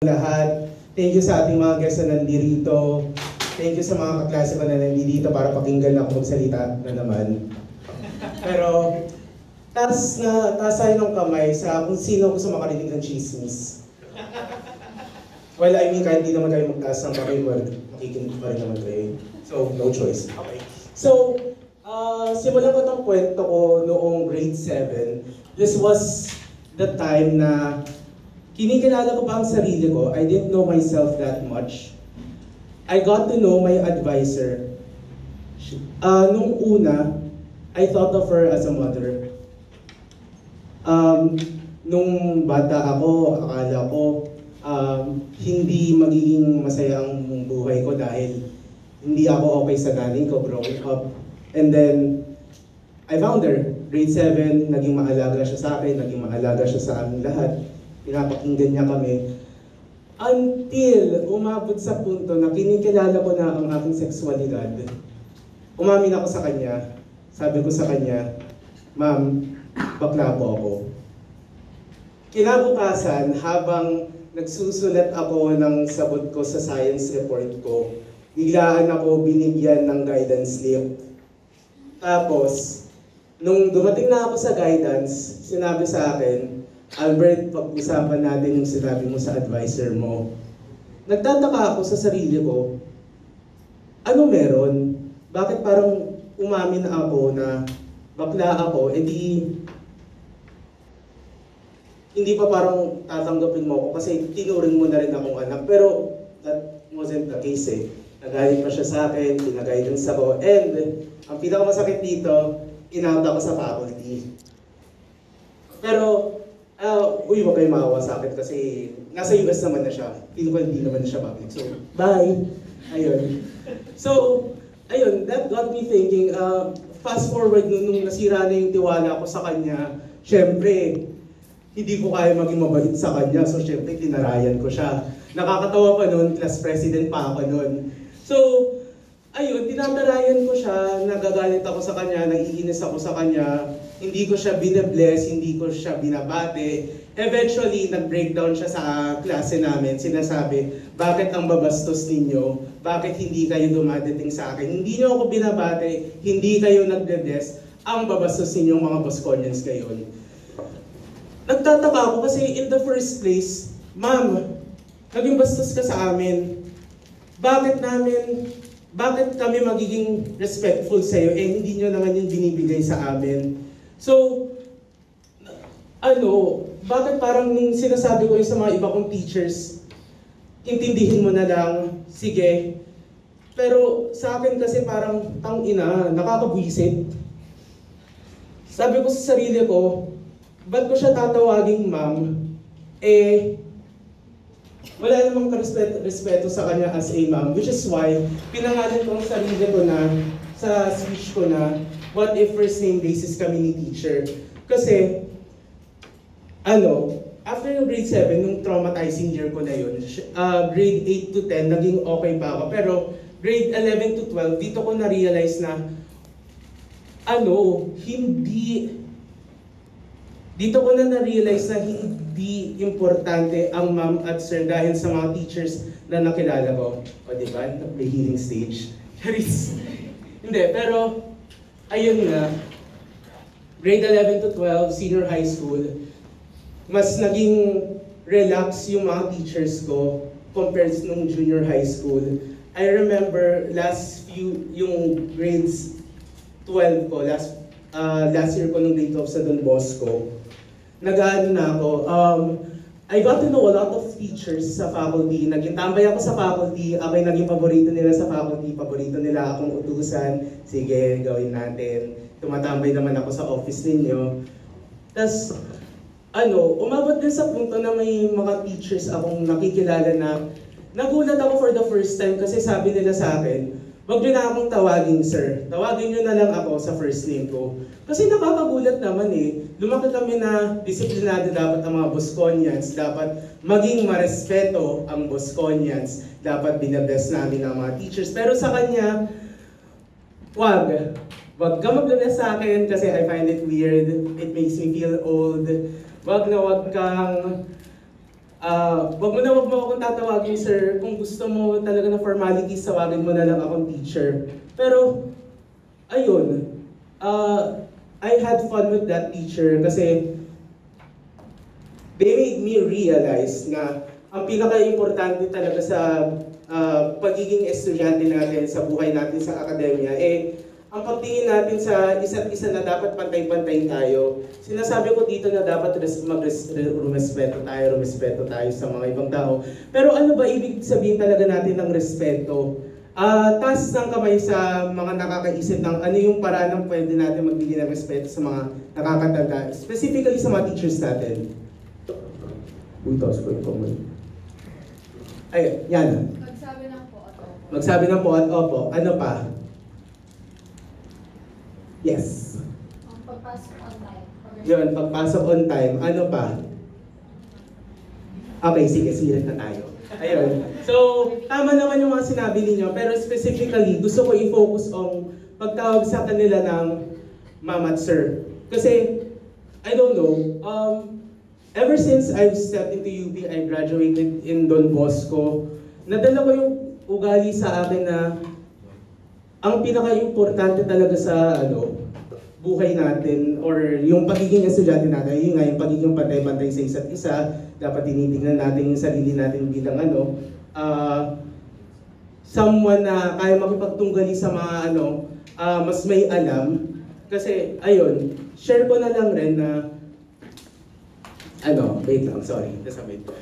lahat. Thank you sa ating mga guests na nandito. Thank you sa mga kaklase ko na nandito para pakinggan ako magsalita na naman. Pero, taas tayo ng kamay sa kung sino gusto makarinig ng chismis. Well, I mean, kahit hindi naman kayo magtaas ng kamay, makikinig pa rin naman kayo. So, no choice. Okay. So, simulan ko itong kwento ko noong grade 7. This was the time na kinikilala ko pa ang sarili ko. I didn't know myself that much. I got to know my advisor. Nung una, I thought of her as a mother. Nung bata ako, akala ko hindi magiging masaya ang buhay ko dahil hindi ako okay sa nanay ko growing up. And then, I found her. Grade 7, naging maalaga siya sa akin, naging maalaga siya sa aming lahat. Pinapakinggan niya kami. Until umabot sa punto na kinikilala ko na ang aking sexualidad. Umamin ako sa kanya. Sabi ko sa kanya, "Ma'am, bakla po ako." Kinabukasan, habang nagsusulat ako ng sagot ko sa science report ko, biglaan ako binigyan ng guidance slip. Tapos, nung dumating na ako sa guidance, sinabi sa akin, "Albert, pag-usapan natin yung sinabi mo sa advisor mo." Nagtataka ako sa sarili ko, ano meron? Bakit parang umamin ako na bakla ako, hindi pa parang tatanggapin mo ako kasi tinuring mo na rin akong anak. Pero that wasn't the case eh. Nagalit pa siya sa akin, pinag-guidance ako, and ang pinakamasakit dito, in-out ako sa faculty. Pero, huwag kayo maawa sa akin kasi nasa US naman na siya. Feel ko hindi naman na siya public. So, bye! Ayun. So, ayun, that got me thinking, fast forward nung nasira na yung tiwala ko sa kanya, syempre, hindi ko kaya maging mabait sa kanya. So, syempre, tinarayan ko siya. Nakakatawa pa nun, class president pa ako nun. So, ayun, tinatarayan ko siya, nagagalit ako sa kanya, naiinis ako sa kanya, hindi ko siya binabless, hindi ko siya binabate. Eventually, nag-breakdown siya sa klase namin, sinasabi, "Bakit ang babastos ninyo? Bakit hindi kayo dumadating sa akin? Hindi niyo ako binabate, hindi kayo nagbe-bless, ang babastos ninyong mga Bosconians kayo." Nagtataka ako kasi in the first place, "Ma'am, naging bastos ka sa amin. Bakit kami magiging respectful sa iyo hindi nyo naman yung binibigay sa amin?" So, bakit parang nung sinasabi ko yung sa mga iba kong teachers, intindihin mo na lang, sige. Pero sa akin kasi parang, tangina, nakakabwisit. Sabi ko sa sarili ko, ba't ko siya tatawaging ma'am? Wala namang respeto sa kanya as a ma'am, which is why pinangalan ko ang sarili ko na sa speech ko na what if first name basis kami ni teacher. Kasi after yung grade 7, nung traumatizing year ko na yun, grade 8 to 10 naging okay pa ako, pero grade 11 to 12 dito ko na-realize na dito ko na na-realize na hindi importante ang ma'am at sir dahil sa mga teachers na nakilala ko. O diba? May healing stage. Hindi, pero ayun nga. Grade 11 to 12, senior high school, mas naging relax yung mga teachers ko compared nung junior high school. I remember yung grades 12 ko, last year ko nung grade 12 sa Don Bosco, nag-ano na ako, I got to know a lot of teachers sa faculty. Naging tambay ako sa faculty, ako yung naging paborito nila sa faculty, paborito nila akong utusan. Sige, gawin natin. Tumatambay naman ako sa office ninyo. Tapos, umabot din sa punto na may mga teachers akong nakikilala na nagulat ako for the first time kasi sabi nila sa akin, "Wag niyo na akong tawagin sir, tawagin niyo na lang ako sa first name ko." Kasi nakakagulat naman eh. Lumaki kami na disiplinado dapat ang mga Bosconians, dapat maging marespeto ang Bosconians, dapat binabless namin ang mga teachers. Pero sa kanya, wag ka mag-bless sa akin kasi I find it weird, it makes me feel old. Wag kang wag mo akong tatawagin, sir. Kung gusto mo talaga na formalities, tawagin mo na lang akong teacher. Pero, ayun, I had fun with that teacher kasi they made me realize na ang pinaka-importante talaga sa pagiging estudyante natin, sa buhay natin sa akademya, ang pagtingin natin sa isa't isa na dapat pantay-pantay tayo. Sinasabi ko dito na dapat rumespeto tayo sa mga ibang tao. Pero ano ba ibig sabihin talaga natin ng respeto? Taas ng kamay sa mga nakakaisip ng ano yung paraan ng pwede natin magbigay ng respeto sa mga nakakatanda, specifically sa mga teachers natin. Taas ko yung kamay. Ayun, yan. Magsabi ng po at opo. Magsabi ng po at opo. Ano pa? Yes. Ang pagpasok on time. Yun, pagpasok on time. Ano pa? Okay, sige, sirit na tayo. Ayun. So, tama naman yung mga sinabi ninyo, pero specifically, gusto ko i-focus on pagtawag sa kanila ng ma'am at sir. Kasi, I don't know, ever since I've stepped into UP, I graduated in Don Bosco, nadala ko yung ugali sa akin na ang pinaka-importante talaga sa buhay natin or yung pagiging estudyante natin, yun nga yung pagiging pantay-pantay sa isa't isa, dapat tinitingnan natin yung sarili natin bilang someone na kaya makipagtunggali sa mga mas may alam. Kasi ayun, share ko na lang rin na wait lang, sorry, nasabit ko.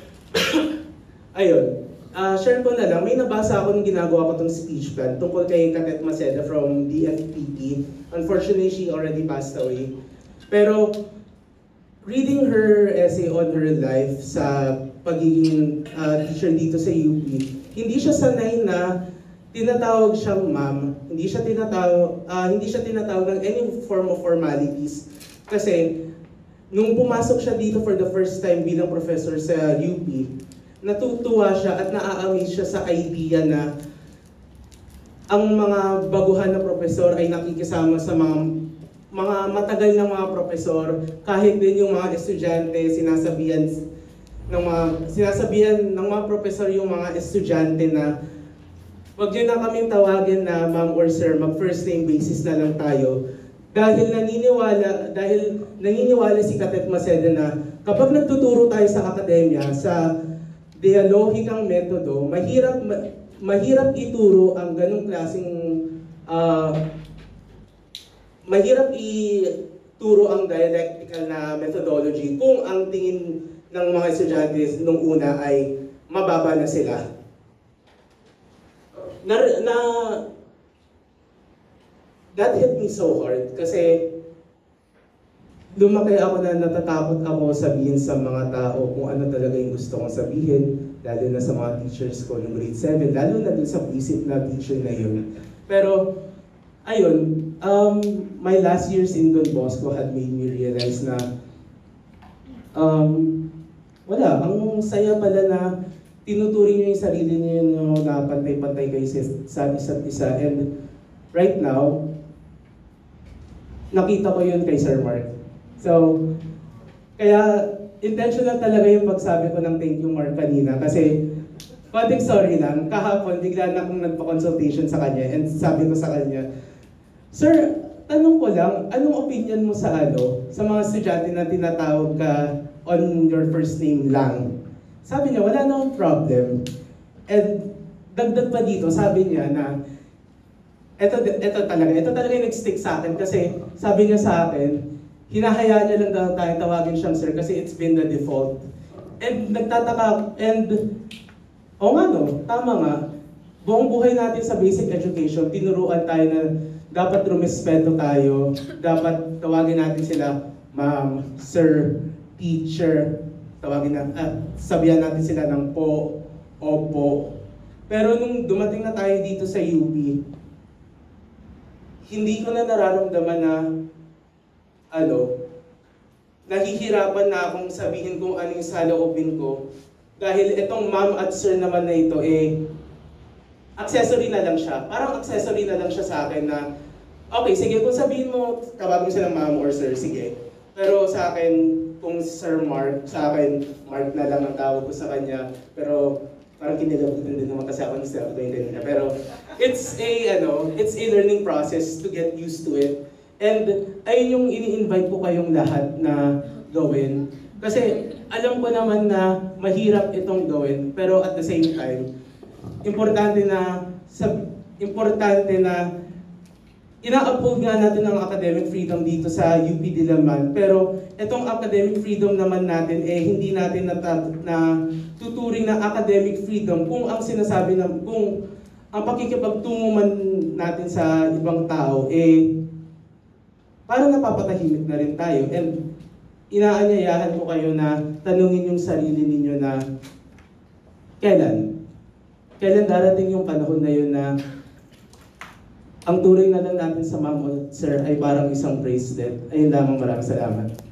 Ayun. Share ko na lang, may nabasa ako nung ginagawa ko tong speech plan tungkol kay Cadet Maceda from DFPP. Unfortunately, she already passed away. Pero, reading her essay on her life sa pagiging teacher dito sa UP, hindi siya sanay na tinatawag siyang ma'am. Hindi siya tinatawag ng any form of formalities. Kasi, nung pumasok siya dito for the first time bilang professor sa UP, natutuwa siya at naa-amaze siya sa idea na ang mga baguhan na profesor ay nakikisama sa mga matagal na mga profesor, kahit din yung mga estudyante, sinasabihan ng mga profesor yung mga estudyante na wag niyo na kaming tawagin na ma'am or sir, mag first name basis na lang tayo. Dahil naniniwala si Cadet Maceda na kapag nagtuturo tayo sa akademya, sa dialohikang metodo, mahirap ituro ang ganung klaseng mahirap ituro ang dialectical na methodology kung ang tingin ng mga estudyante nung una ay mababa na sila. That hit me so hard kasi lumaki ako na natatakot ako sabihin sa mga tao kung ano talaga yung gusto kong sabihin, lalo na sa mga teachers ko ng grade 7, lalo na dun sa visit na teacher na yun. Pero, ayun, my last years in Don Bosco had made me realize na ang saya pala na tinuturing nyo yung sarili nyo na pantay-pantay kayo sa isa't isa. And right now, nakita ko yun kay Sir Mark. So, kaya intentional talaga yung pagsabi ko ng thank you Mark kanina kasi konting story lang, kahapon bigla na akong nagpa-consultation sa kanya and sabi ko sa kanya, Sir, tanong ko lang, anong opinion mo sa mga estudyante na tinatawag ka on your first name lang? Sabi niya, wala na akong problem. And dagdag pa dito, sabi niya na ito talaga yung nag-stick sa akin kasi sabi niya sa akin, hinahayaan niya lang daw tayong tawagin siyang sir kasi it's been the default. And nagtataka, tama nga, buong buhay natin sa basic education, tinuruan tayo na dapat rumespeto tayo, dapat tawagin natin sila ma'am, sir, teacher, sabihan natin sila ng po, opo. Pero nung dumating na tayo dito sa UP, hindi ko na nararamdaman na nahihirapan na akong sabihin kung ano yung saloobin ko. Dahil itong ma'am at sir naman na ito, accessory na lang siya. Parang accessory na lang siya sa akin na, okay, sige, kung sabihin mo, tawagin mo silang ma'am or sir, sige. Pero sa akin, kung Sir Mark, sa akin, Mark na lang ang tawag ko sa kanya, pero parang kinilabutan din naman kasi ako ng self-identity niya. Pero it's a learning process to get used to it. And ayun yung ini-invite ko kayong lahat na gawin. Kasi alam ko naman na mahirap itong gawin, pero at the same time, importante na ina-uphold nga natin ang academic freedom dito sa UP Diliman, pero itong academic freedom naman natin hindi natin tuturing na academic freedom kung ang sinasabi na kung ang pakikipagtungo man natin sa ibang tao parang napapatahimik na rin tayo. And inaanyayahan ko kayo na tanungin yung sarili ninyo na kailan darating yung panahon na yun na ang turing na lang natin sa ma'am o sir ay parang isang bracelet. Ayun lamang, maraming salamat.